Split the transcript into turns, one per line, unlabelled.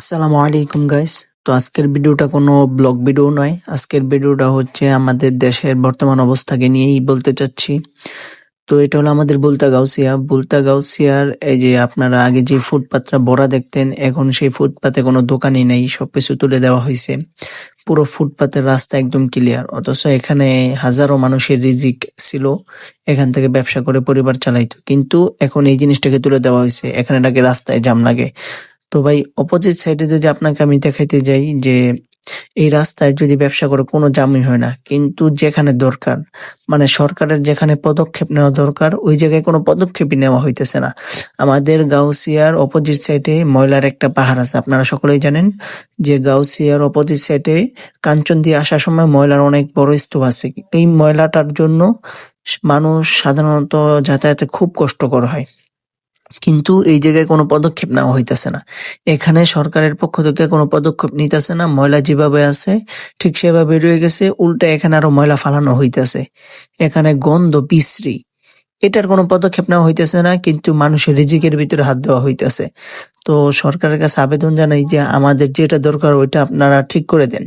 আসসালামু আলাইকুম গাইস। তো আজকের ভিডিওটা কোনো ব্লগ ভিডিও নয়। আজকের ভিডিওটা হচ্ছে আমাদের দেশের বর্তমান অবস্থাকে নিয়েই বলতে চাচ্ছি। তো এটা হলো আমাদের বুলতা গাউসিয়া। বুলতা গাউসিয়ার এই যে আপনারা আগে যে ফুটপাতটা ভরা দেখতেন, এখন সেই ফুটপাতে কোনো দোকানই নেই, সবকিছু তুলে দেওয়া হয়েছে। পুরো ফুটপাতের রাস্তা একদম ক্লিয়ার, অথচ এখানে হাজারো মানুষের রিজিক ছিল, এখান থেকে ব্যবসা করে পরিবার চালাইতো, কিন্তু এখন এই জিনিসটাকে তুলে দেওয়া হয়েছে, এখানে নাকি রাস্তায় জাম লাগে। তো ভাই, অপোজিট সাইডে যদি আপনাকে আমি দেখাইতে যাই যে এই রাস্তায় যদি ব্যবসা করে কোনো জামই হয় না, কিন্তু যেখানে দরকার, মানে সরকারের যেখানে পদক্ষেপ নেওয়া দরকার ওই জায়গায় কোনো পদক্ষেপই নেওয়া হইতেছে না। আমাদের গাউসিয়ার অপোজিট সাইডে ময়লার একটা পাহাড় আছে, আপনারা সকলেই জানেন যে গাউসিয়ার অপোজিট সাইডে কাঞ্চন দিয়ে আসার সময় ময়লার অনেক বড় স্তূপ আছে। এই ময়লাটার জন্য মানুষ সাধারণত যাতায়াতে খুব কষ্টকর হয়, কিন্তু এই জায়গায় কোনো পদক্ষেপ নেওয়া হইতেছে না। এখানে সরকারের পক্ষ থেকে কোনো পদক্ষেপ নিতেছে না। ময়লা যেভাবে আছে ঠিক সেভাবে রয়ে গেছে, উল্টা এখানে আরো ময়লা ফালানো হইতেছে। এখানে গন্ধ বিশ্রী, এটার কোনো পদক্ষেপ নেওয়া হইতেছে না, কিন্তু মানুষের রিজিকের ভিতরে হাত দেওয়া হইতেছে। তো সরকারের কাছে আবেদন জানাই যে আমাদের যেটা দরকার ওইটা আপনারা ঠিক করে দেন।